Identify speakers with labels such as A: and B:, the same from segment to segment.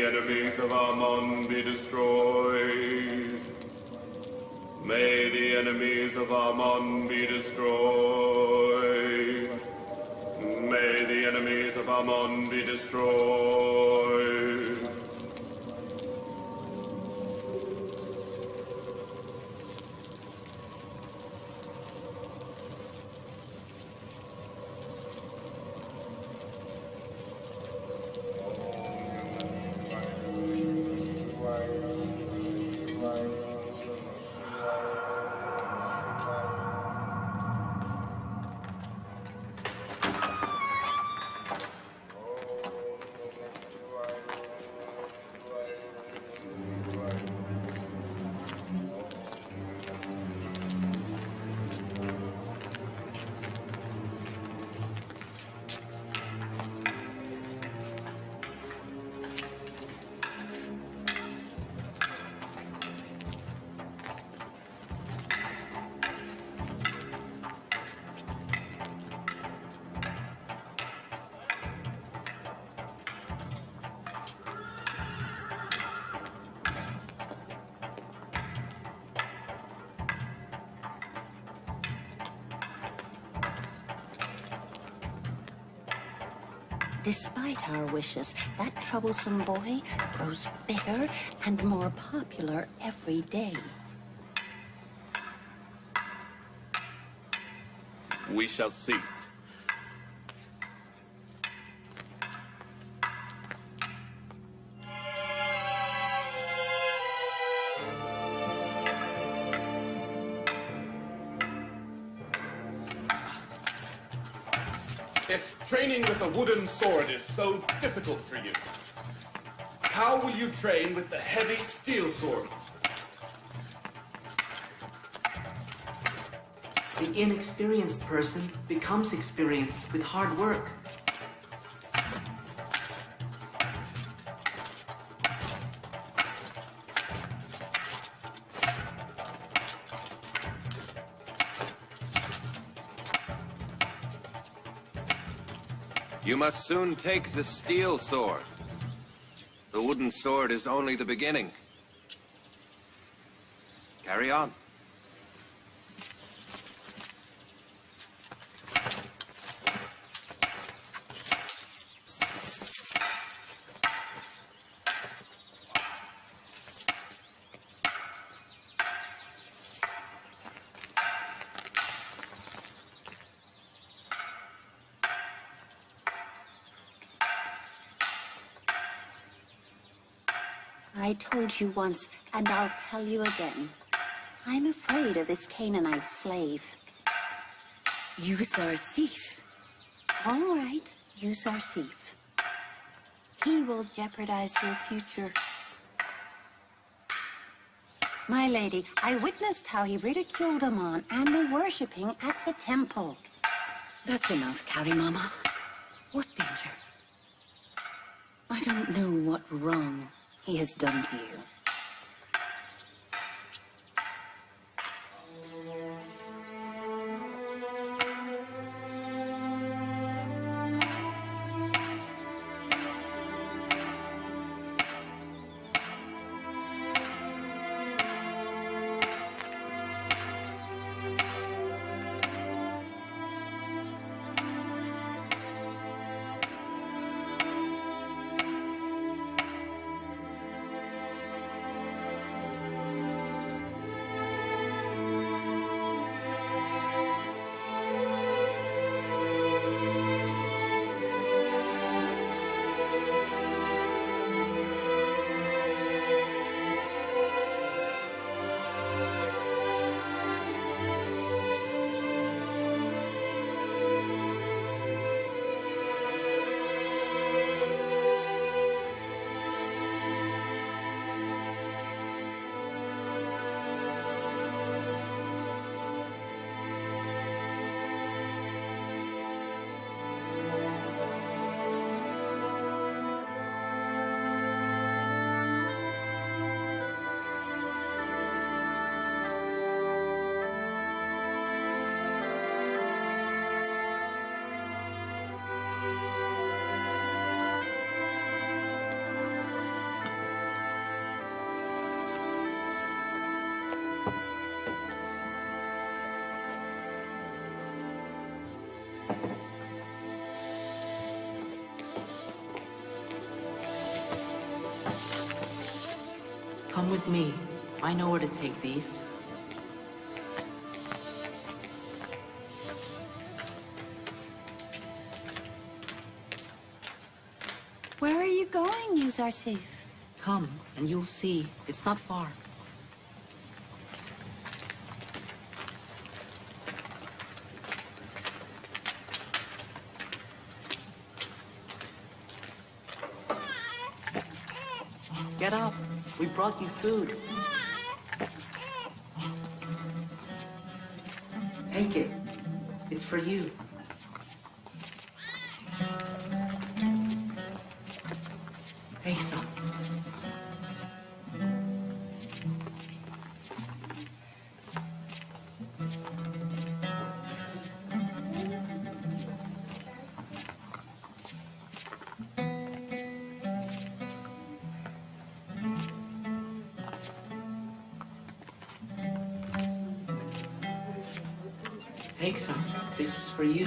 A: enemies of Ammon be destroyed. May the enemies of Ammon be destroyed. May the enemies of Ammon be destroyed.
B: Despite our wishes, that troublesome boy grows bigger and more popular every day.
A: We shall see.
C: If training with a wooden sword is so difficult for you, how will you train with the heavy steel sword?
D: The inexperienced person becomes experienced with hard work.
E: You must soon take the steel sword. The wooden sword is only the beginning. Carry on.
B: I told you once, and I'll tell you again. I'm afraid of this Canaanite slave. Yousuf. All right, Yousuf. He will jeopardize your future. My lady, I witnessed how he ridiculed Ammon and the worshipping at the temple. That's enough, Carrie Mama. What danger? I don't know what wrong he has done to you.
D: Come with me. I know where to take these.
B: Where are you going, Hazarth?
D: Come, and you'll see. It's not far. Get up. We brought you food. Take it. It's for you. Take some. Take some. This is for you.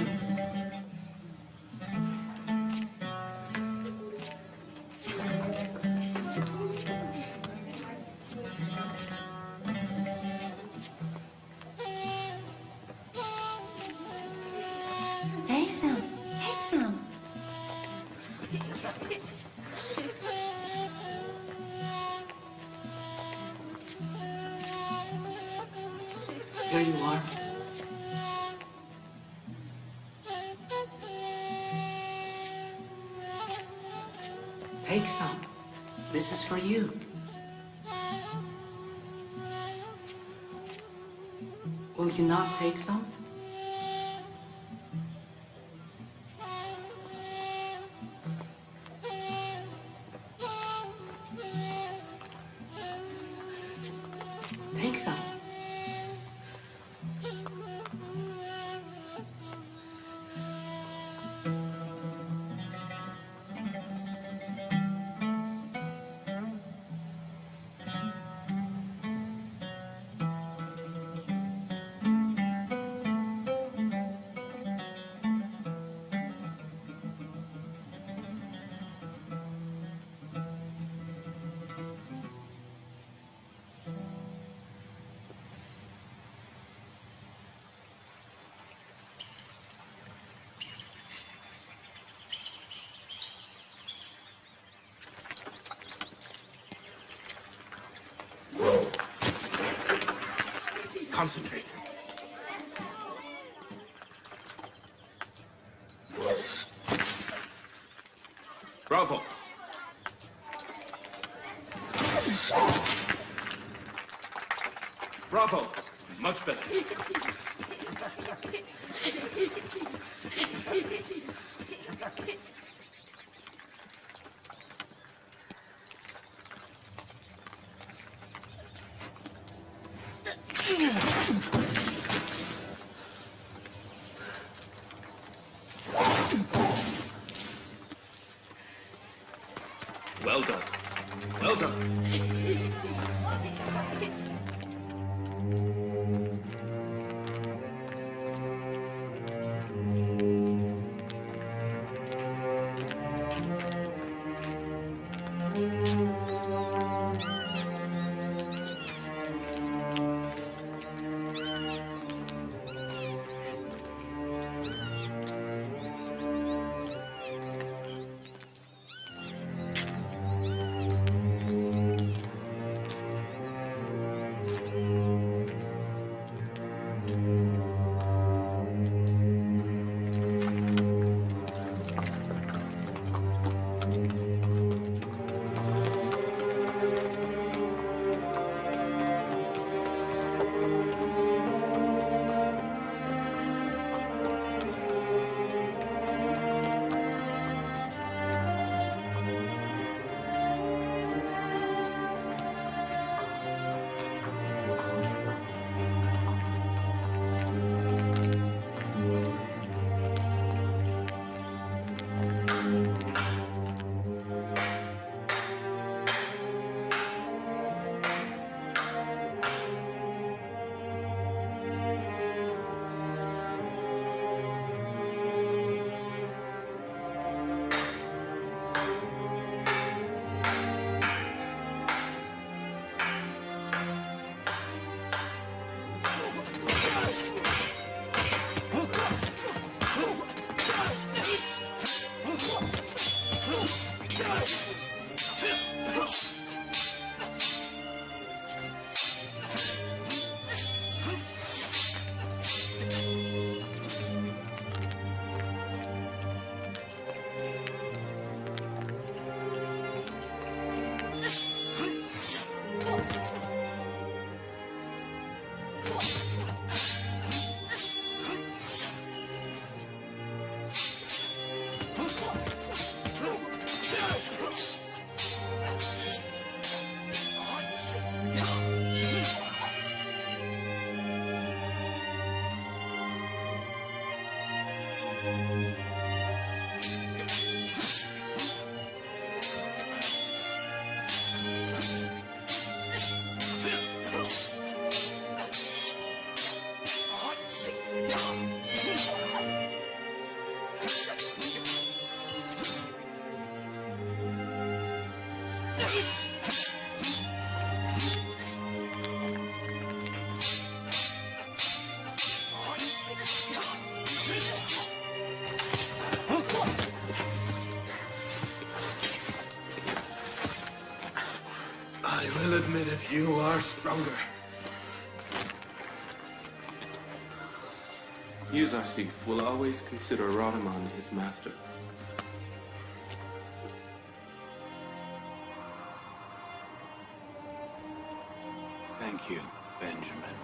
B: Take some. Take some.
D: Here you are. Take some. This is for you. Will you not take some? Take some.
C: Concentrate.
A: Bravo.
C: Bravo. Much better.
A: Well done. Well done.
C: I'll admit it, you are stronger.
F: Hazarth will always consider Radaman his master. Thank you, Benjamin.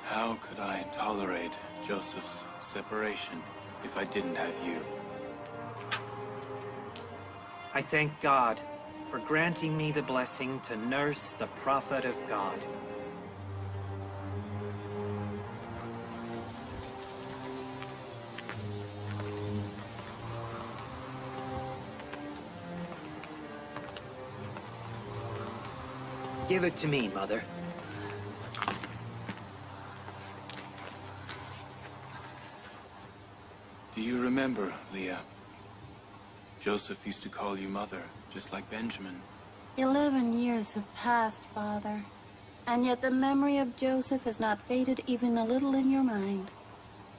F: How could I tolerate Joseph's separation if I didn't have you?
G: I thank God for granting me the blessing to nurse the prophet of God. Give it to me, Mother.
F: Do you remember, Leah? Joseph used to call you Mother, just like Benjamin.
B: 11 years have passed, Father. And yet the memory of Joseph has not faded even a little in your mind.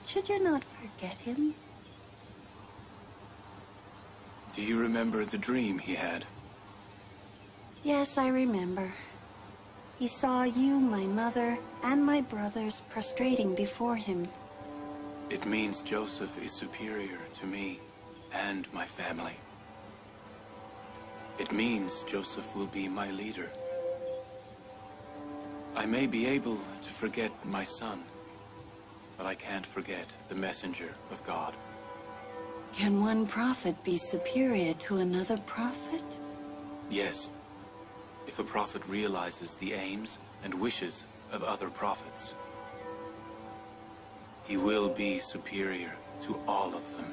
B: Should you not forget him?
F: Do you remember the dream he had?
B: Yes, I remember. He saw you, my mother, and my brothers prostrating before him.
F: It means Joseph is superior to me and my family. It means Joseph will be my leader. I may be able to forget my son, but I can't forget the messenger of God.
B: Can one prophet be superior to another prophet?
F: Yes, if a prophet realizes the aims and wishes of other prophets. He will be superior to all of them.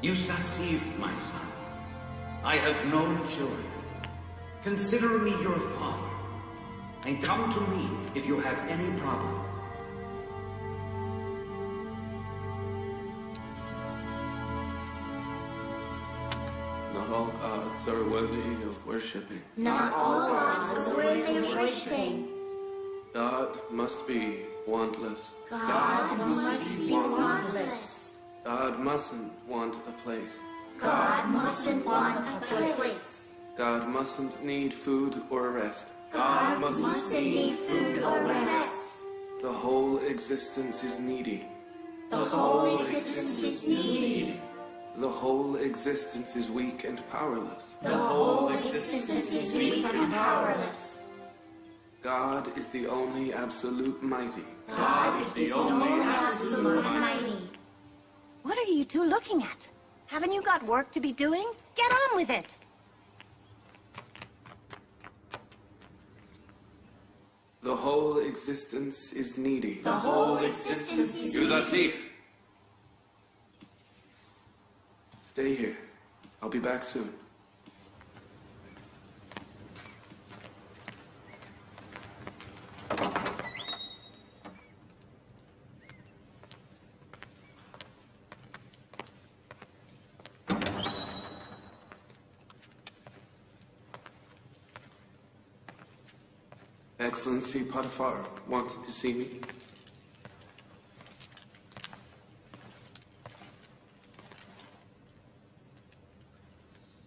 H: Yousuf, my son, I have no children. Consider me your father, and come to me if you have any problem.
F: Not all gods are worthy of worshipping.
B: Not all gods are worthy of worshiping.
F: God must be wantless.
B: God must be wantless.
F: God mustn't want a place.
B: God mustn't want a place.
F: God mustn't need food or rest.
B: God mustn't need food or rest.
F: The whole existence is needy.
B: The whole existence is needy.
F: The whole existence is weak and powerless.
B: The whole existence is weak and powerless.
F: God is the only absolute mighty.
B: God is the only absolute mighty. What are you two looking at? Haven't you got work to be doing? Get on with it!
F: The whole existence is needy.
B: The whole existence is
E: Hazarth!
F: Stay here. I'll be back soon. Excellency Potiphar wanted to see me.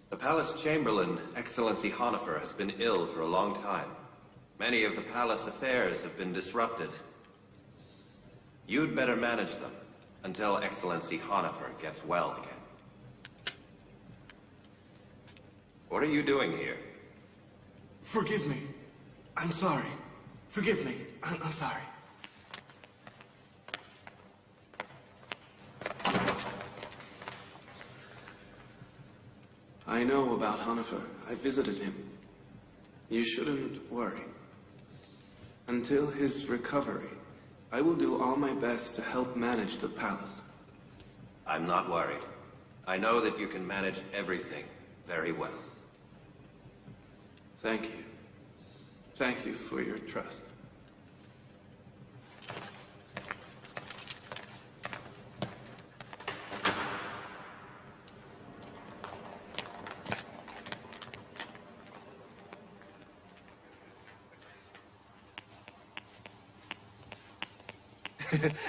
E: The palace chamberlain, Excellency Honifer, has been ill for a long time. Many of the palace affairs have been disrupted. You'd better manage them until Excellency Honifer gets well again. What are you doing here?
C: Forgive me. I'm sorry. Forgive me. I'm sorry.
I: I know about Hanifer. I visited him. You shouldn't worry. Until his recovery, I will do all my best to help manage the palace.
E: I'm not worried. I know that you can manage everything very well.
I: Thank you. Thank you for your trust.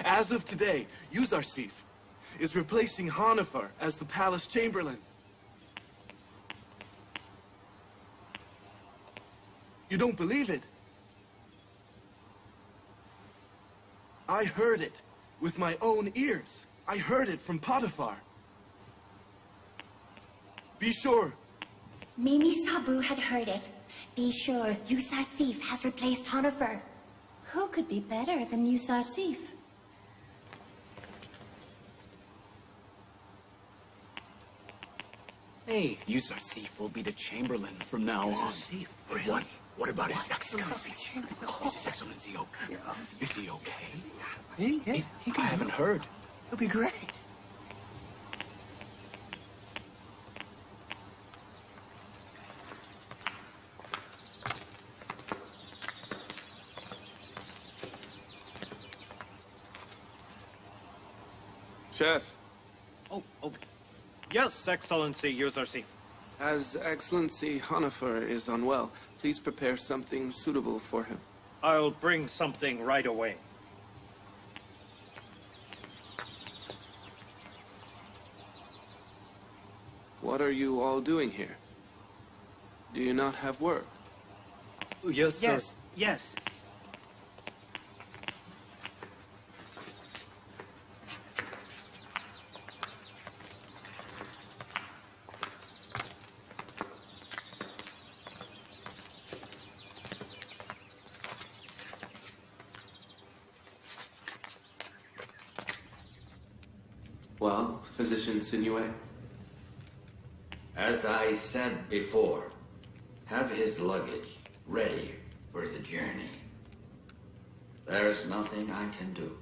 C: As of today, Hazarth is replacing Hanifer as the palace chamberlain. You don't believe it? I heard it with my own ears. I heard it from Potiphar. Be sure.
J: Mimi Sabu had heard it. Be sure, Hazarth has replaced Hanifer.
B: Who could be better than Hazarth?
K: Hey, Hazarth will be the Chamberlain from now on.
H: Really?
K: What about His Excellency? Is His Excellency okay? Is he okay?
H: He
K: I haven't heard.
H: He'll be great.
I: Chef,
G: Oh, okay. Yes, Excellency Hazarth.
I: as Excellency Hanifer is unwell, please prepare something suitable for him.
G: I'll bring something right away.
I: What are you all doing here? Do you not have work?
G: Yes, sir.
K: Yes.
I: Well, Physician Sinuet?
H: As I said before, have his luggage ready for the journey. There's nothing I can do.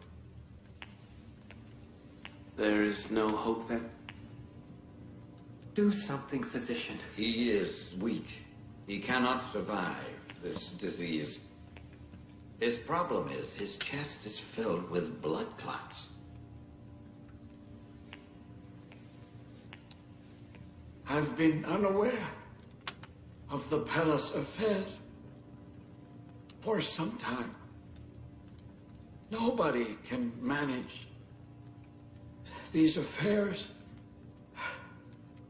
I: There is no hope then?
D: Do something, physician.
H: He is weak. He cannot survive this disease. His problem is his chest is filled with blood clots. I've been unaware of the palace affairs for some time. Nobody can manage these affairs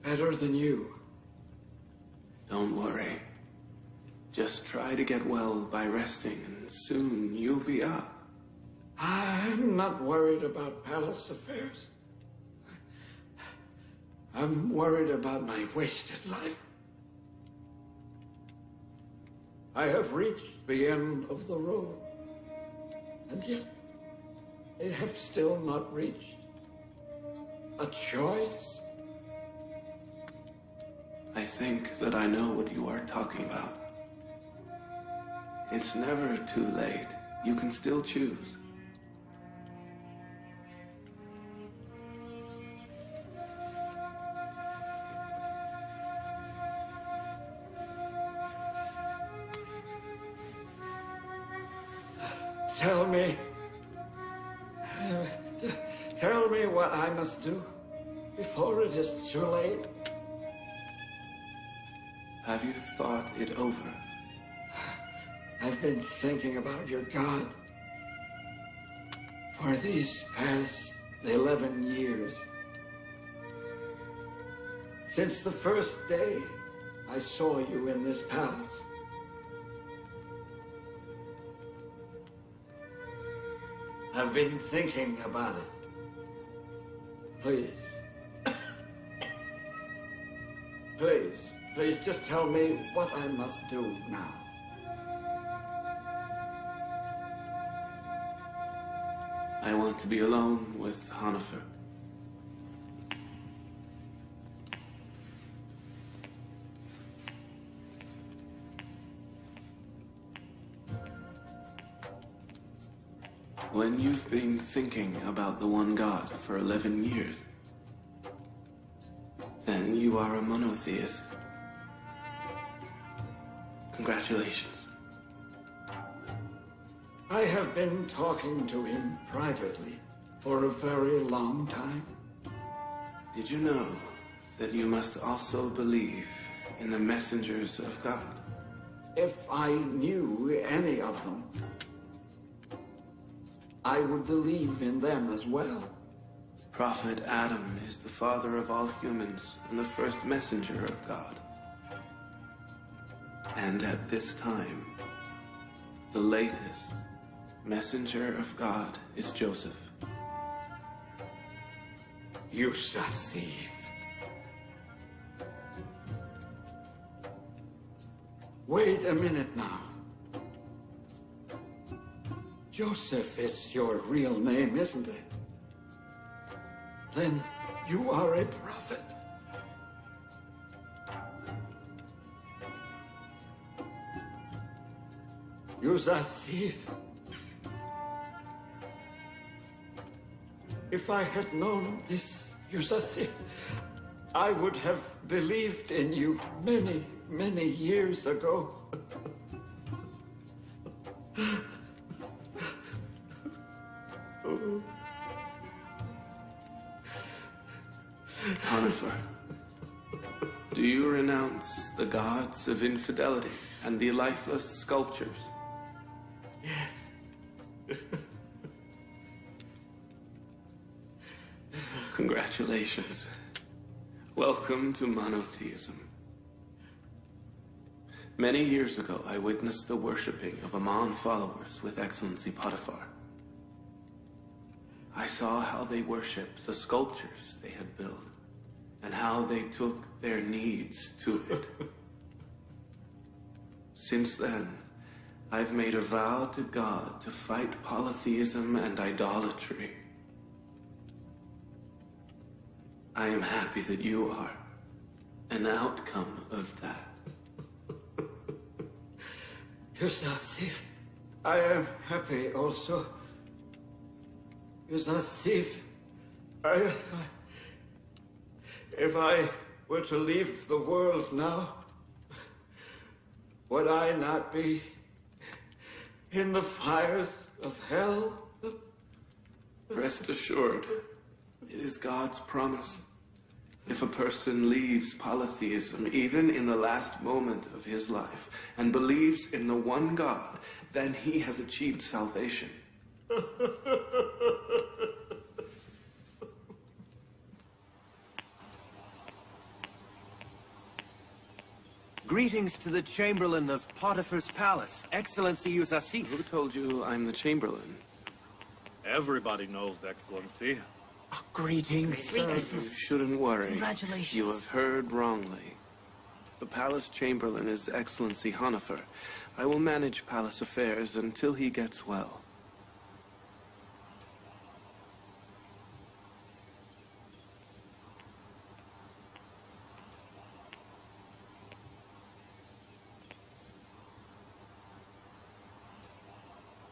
H: better than you.
I: Don't worry. Just try to get well by resting, and soon you'll be up.
H: I'm not worried about palace affairs. I'm worried about my wasted life. I have reached the end of the road, and yet I have still not reached a choice.
I: I think that I know what you are talking about. It's never too late. You can still choose.
H: Tell me what I must do before it is too late.
I: Have you thought it over?
H: I've been thinking about your God for these past 11 years. Since the first day I saw you in this palace. I've been thinking about it. Please. Please just tell me what I must do now.
I: I want to be alone with Hanifer. When you've been thinking about the one God for 11 years, then you are a monotheist. Congratulations.
H: I have been talking to him privately for a very long time.
I: Did you know that you must also believe in the messengers of God?
H: If I knew any of them, I would believe in them as well.
I: Prophet Adam is the father of all humans and the first messenger of God. And at this time, the latest messenger of God is Joseph.
H: Yousuf. Wait a minute now. Joseph is your real name, isn't it? Then you are a prophet. Yousuf. If I had known this, Yousuf, I would have believed in you many, many years ago.
I: Honifer, do you renounce the gods of infidelity and the lifeless sculptures?
H: Yes.
I: Congratulations. Welcome to monotheism. Many years ago, I witnessed the worshipping of Amon followers with Excellency Potiphar. I saw how they worshipped the sculptures they had built, and how they took their needs to it. Since then, I've made a vow to God to fight polytheism and idolatry. I am happy that you are an outcome of that.
H: Yousuf, I am happy also. Yousuf, if I were to leave the world now, would I not be in the fires of hell?
I: Rest assured, it is God's promise. If a person leaves polytheism, even in the last moment of his life, and believes in the one God, then he has achieved salvation.
E: Greetings to the Chamberlain of Potiphar's Palace, Excellency Yousuf.
I: Who told you I'm the Chamberlain?
C: Everybody knows, Excellency.
K: Greetings.
I: You shouldn't worry.
K: Congratulations.
I: You have heard wrongly. The Palace Chamberlain is Excellency Honifer. I will manage palace affairs until he gets well.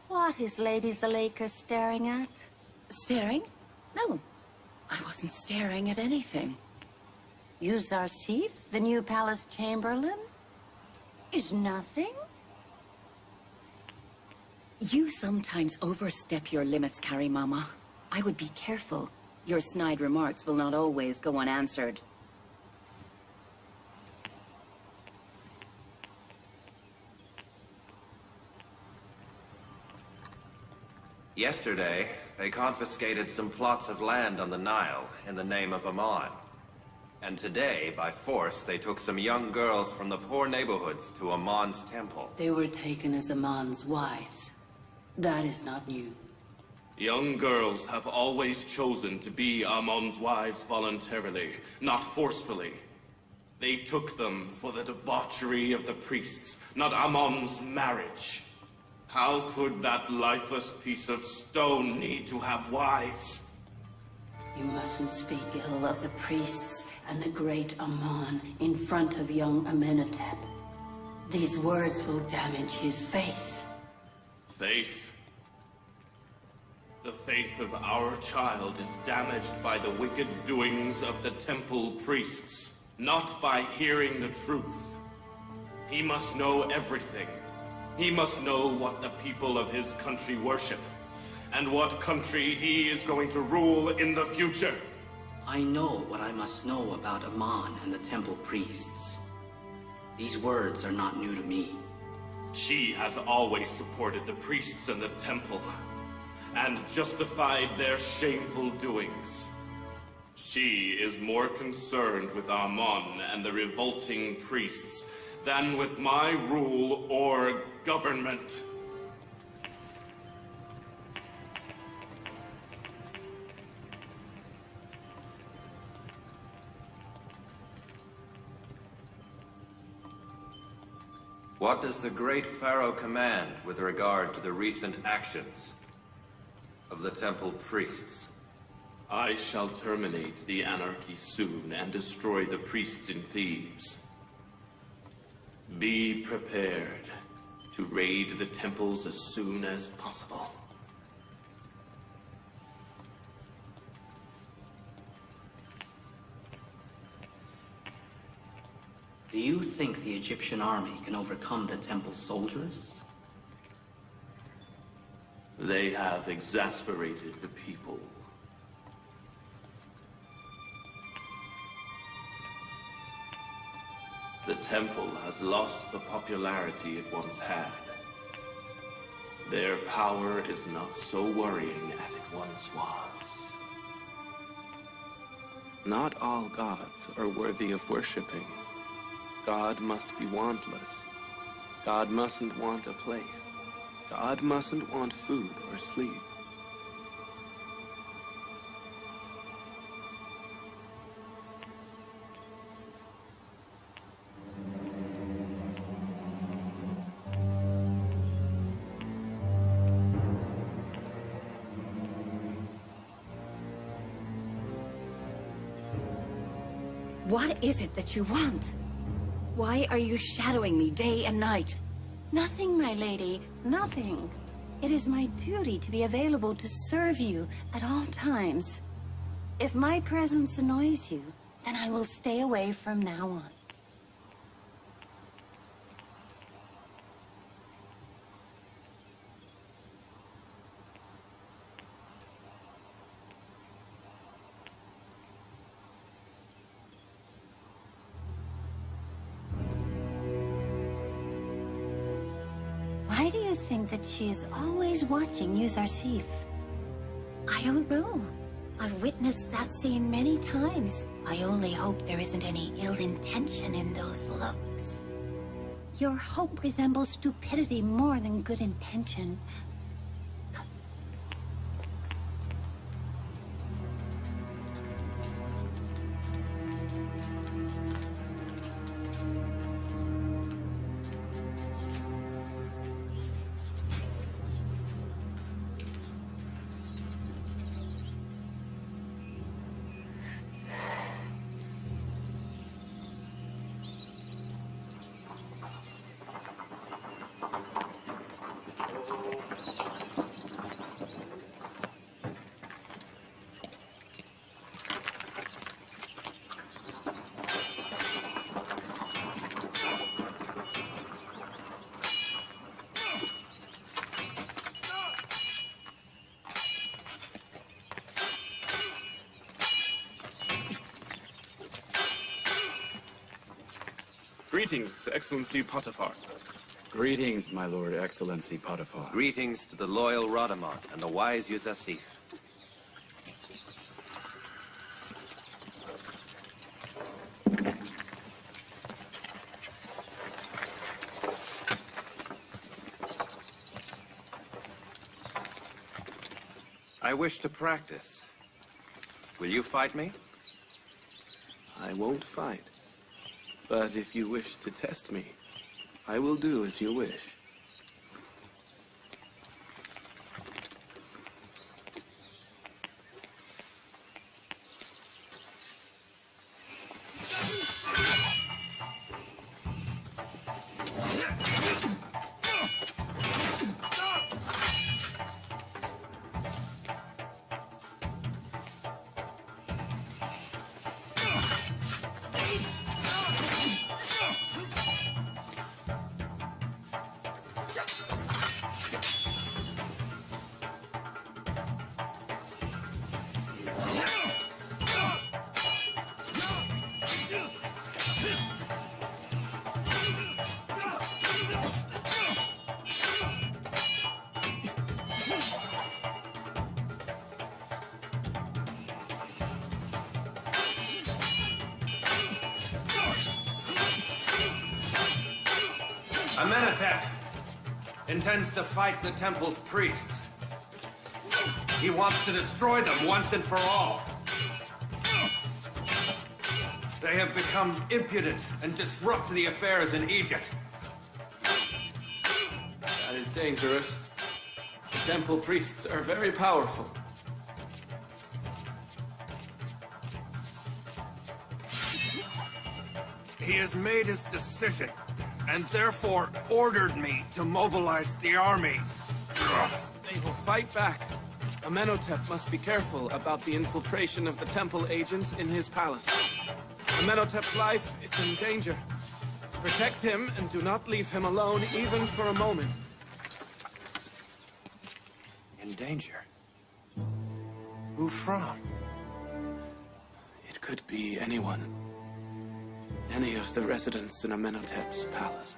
B: What is Lady Zuleika staring at?
L: Staring? No, I wasn't staring at anything.
B: Yousuf, the new palace chamberlain? Is nothing?
L: You sometimes overstep your limits, Carrie Mama. I would be careful. Your snide remarks will not always go unanswered.
E: Yesterday, they confiscated some plots of land on the Nile in the name of Amon. And today, by force, they took some young girls from the poor neighborhoods to Amon's temple.
M: They were taken as Amon's wives. That is not new.
C: Young girls have always chosen to be Amon's wives voluntarily, not forcefully. They took them for the debauchery of the priests, not Amon's marriage. How could that lifeless piece of stone need to have wives?
M: You mustn't speak ill of the priests and the great Amon in front of young Amenhotep. These words will damage his faith.
C: Faith? The faith of our child is damaged by the wicked doings of the temple priests, not by hearing the truth. He must know everything. He must know what the people of his country worship, and what country he is going to rule in the future.
D: I know what I must know about Amon and the temple priests. These words are not new to me.
C: She has always supported the priests and the temple, and justified their shameful doings. She is more concerned with Amon and the revolting priests than with my rule or government.
E: What does the great Pharaoh command with regard to the recent actions of the temple priests?
C: I shall terminate the anarchy soon and destroy the priests in Thebes. Be prepared to raid the temples as soon as possible.
D: Do you think the Egyptian army can overcome the temple soldiers?
C: They have exasperated the people. The temple has lost the popularity it once had. Their power is not so worrying as it once was.
I: Not all gods are worthy of worshipping. God must be wantless. God mustn't want a place. God mustn't want food or sleep.
L: What is it that you want? Why are you shadowing me day and night?
B: Nothing, my lady, nothing. It is my duty to be available to serve you at all times. If my presence annoys you, then I will stay away from now on. Why do you think that she is always watching Yuzarsif?
J: I don't know. I've witnessed that scene many times. I only hope there isn't any ill intention in those looks.
B: Your hope resembles stupidity more than good intention.
I: Greetings, Excellency Potiphar.
F: Greetings, my Lord Excellency Potiphar.
E: Greetings to the loyal Rhadamant and the wise Yusuf. I wish to practice. Will you fight me?
I: I won't fight. But if you wish to test me, I will do as you wish.
E: Amenhotep intends to fight the temple's priests. He wants to destroy them once and for all. They have become impudent and disrupt the affairs in Egypt.
I: That is dangerous. The temple priests are very powerful.
E: He has made his decision, and therefore ordered me to mobilize the army.
I: They will fight back. Amenhotep must be careful about the infiltration of the temple agents in his palace. Amenhotep's life is in danger. Protect him and do not leave him alone even for a moment.
E: In danger? Who from?
I: It could be anyone. Any of the residents in Amenhotep's palace.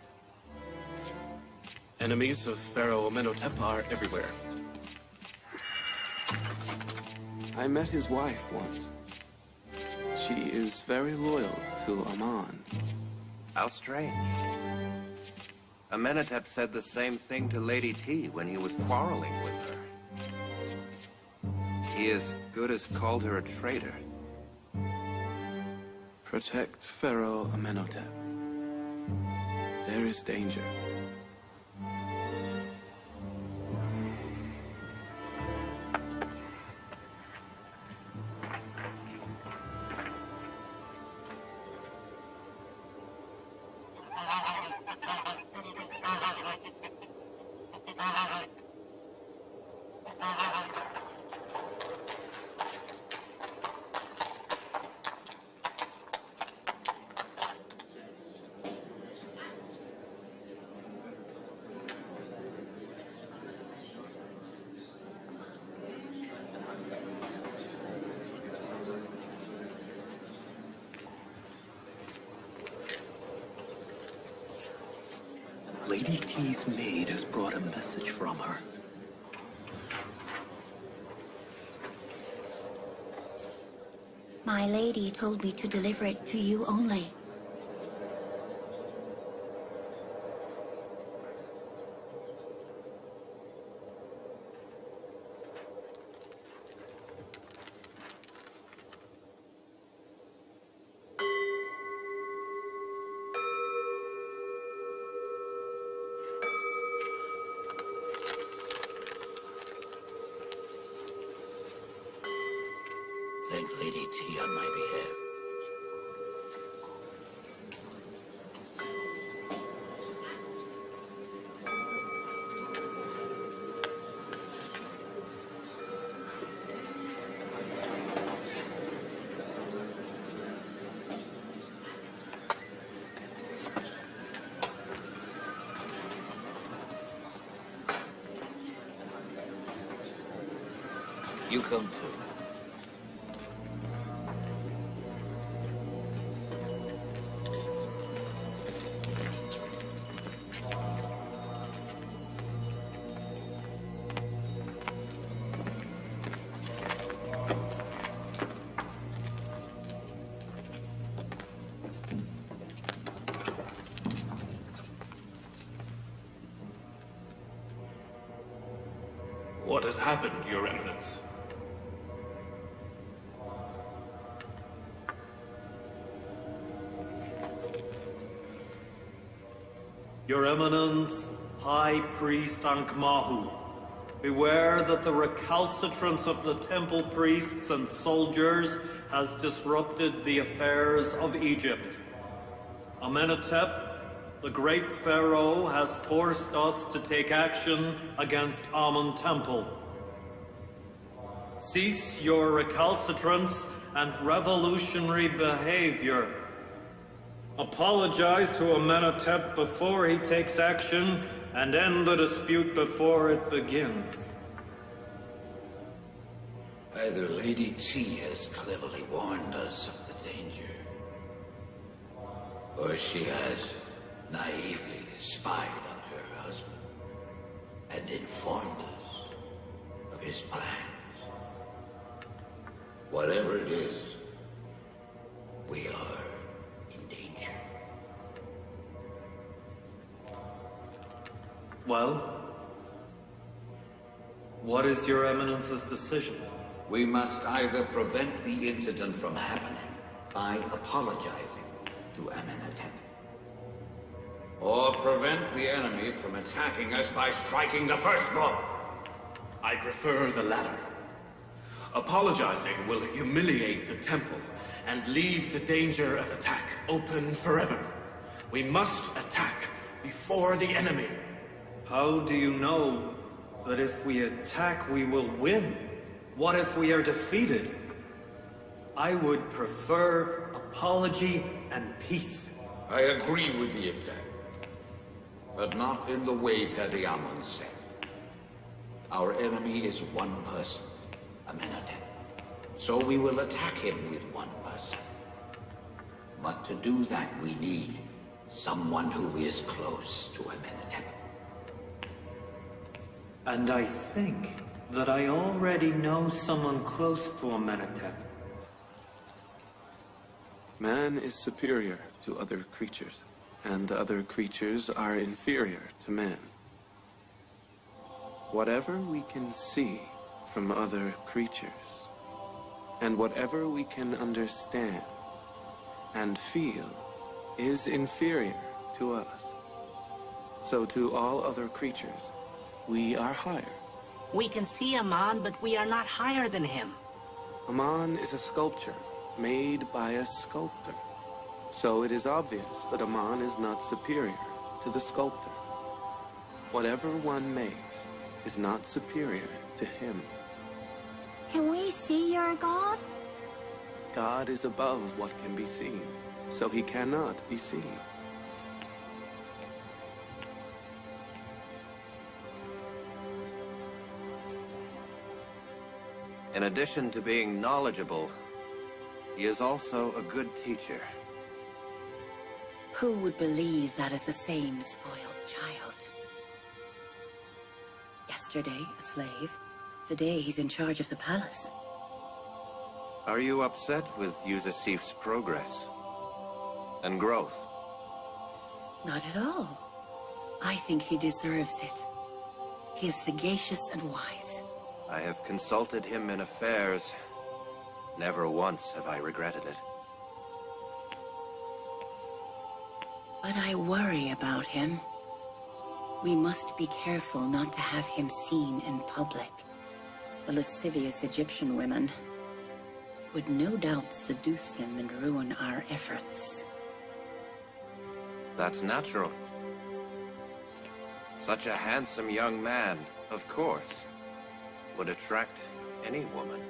C: Enemies of Pharaoh Amenhotep are everywhere.
I: I met his wife once. She is very loyal to Aman.
E: How strange. Amenhotep said the same thing to Lady T when he was quarreling with her. He as good as called her a traitor.
I: Protect Pharaoh Amenhotep. There is danger.
K: Lady T's maid has brought a message from her.
J: My lady told me to deliver it to you only.
K: Thank Lady T on my behalf. You come too.
C: What has happened, Your Eminence?
N: Your Eminence, High Priest Ankh-Mahu, beware that the recalcitrance of the temple priests and soldiers has disrupted the affairs of Egypt. Amenhotep, the great pharaoh, has forced us to take action against Amun Temple. Cease your recalcitrance and revolutionary behavior. Apologize to Amenhotep before he takes action and end the dispute before it begins.
K: Either Lady T has cleverly warned us of the danger,
H: Or she has naively spied on her husband and informed us of his plans. Whatever it is, we are in danger.
N: Well, what is your Eminence's decision?
H: We must either prevent the incident from happening by apologizing to Amenhotep, or prevent the enemy from attacking us by striking the first blow.
C: I prefer the latter. Apologizing will humiliate the temple and leave the danger of attack open forever. We must attack before the enemy.
N: How do you know that if we attack, we will win? What if we are defeated? I would prefer apology and peace.
H: I agree with the attack, but not in the way Periamun said. Our enemy is one person, Amenhotep. So we will attack him with one person. But to do that, we need someone who is close to Amenhotep.
N: And I think that I already know someone close to Amenhotep.
I: Man is superior to other creatures, and other creatures are inferior to man. Whatever we can see from other creatures, and whatever we can understand and feel, is inferior to us. So to all other creatures, we are higher.
O: We can see Amon, but we are not higher than him.
I: Amon is a sculpture made by a sculptor. So it is obvious that Amon is not superior to the sculptor. Whatever one makes is not superior to him.
J: Can we see your god?
I: God is above what can be seen, so he cannot be seen.
E: In addition to being knowledgeable, he is also a good teacher.
L: Who would believe that is the same spoiled child? Yesterday, a slave. Today, he's in charge of the palace.
E: Are you upset with Yusuf's progress and growth?
L: Not at all. I think he deserves it. He is sagacious and wise.
E: I have consulted him in affairs. Never once have I regretted it.
L: But I worry about him. We must be careful not to have him seen in public. The lascivious Egyptian women would no doubt seduce him and ruin our efforts.
E: That's natural. Such a handsome young man, of course, would attract any woman.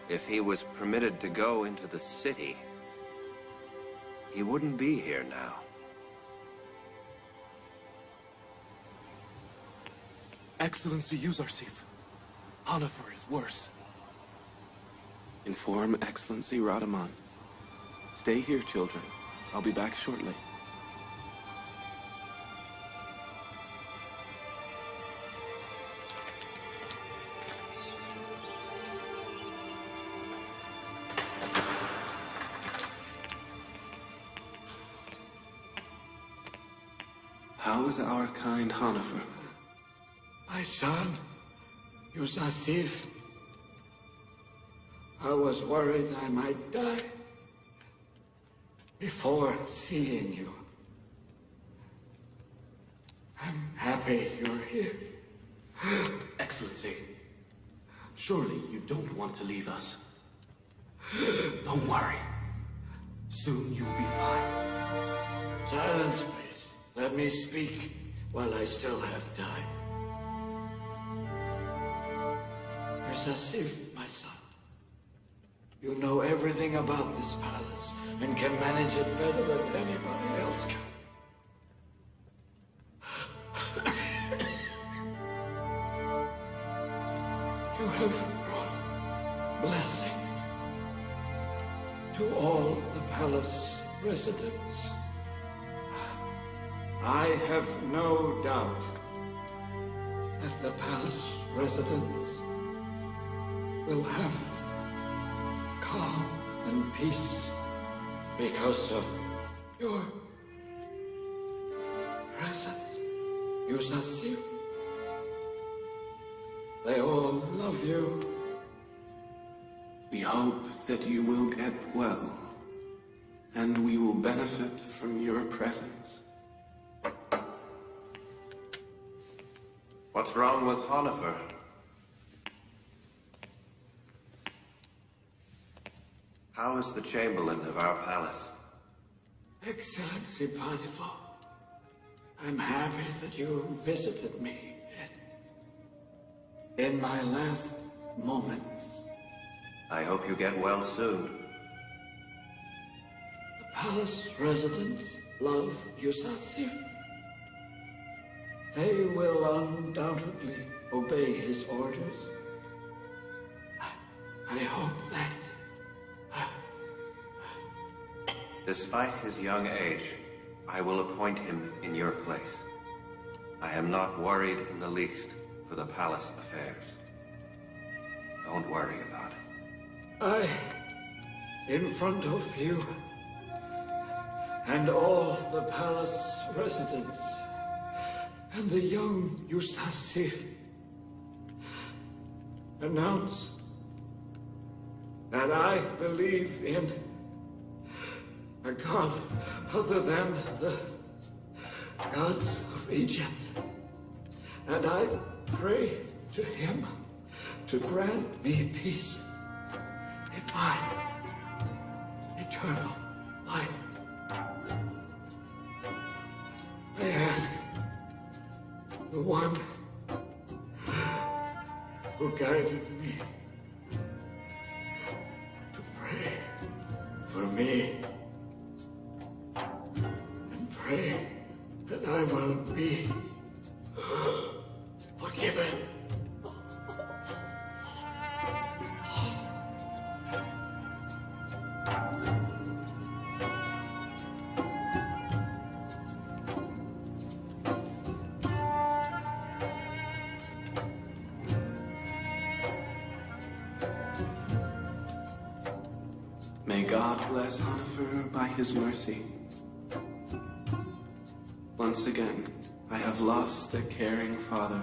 E: If he was permitted to go into the city, he wouldn't be here now.
C: Excellency Yusuf, Hanafer is worse.
I: Inform Excellency Radaman. Stay here, children. I'll be back shortly. How is our kind Hanafer?
H: My son, Yusuf. I was worried I might die before seeing you. I'm happy you're here.
C: Excellency, surely you don't want to leave us. Don't worry. Soon you'll be fine.
H: Silence, please. Let me speak while I still have time. Yusuf, my son. You know everything about this palace and can manage it better than anybody else can. You have brought blessing to all the palace residents. I have no doubt that the palace residents will have calm and peace because of your presence, Yusuf. They all love you.
I: We hope that you will get well, and we will benefit from your presence.
E: What's wrong with Honifer? How is the Chamberlain of our palace?
H: Excellency Potiphar, I'm happy that you visited me in my last moments.
E: I hope you get well soon.
H: The palace residents love Yusuf. They will undoubtedly obey his orders. I hope that...
E: Despite his young age, I will appoint him in your place. I am not worried in the least for the palace affairs. Don't worry about it.
H: In front of you, and all the palace residents, and the young Yusuf, announce that I believe in a god other than the gods of Egypt, and I pray to him to grant me peace in my eternal life. I ask the one who guided me to pray for me and pray that I will be forgiven.
I: May God bless Honifer by his mercy. Once again, I have lost a caring father.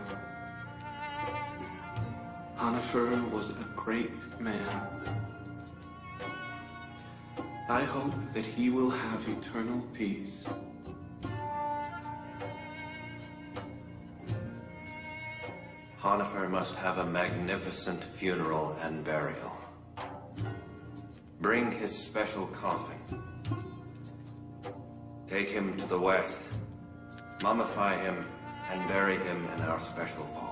I: Honifer was a great man. I hope that he will have eternal peace.
E: Honifer must have a magnificent funeral and burial. Bring his special coffin. Take him to the west, mummify him, and bury him in our special vault.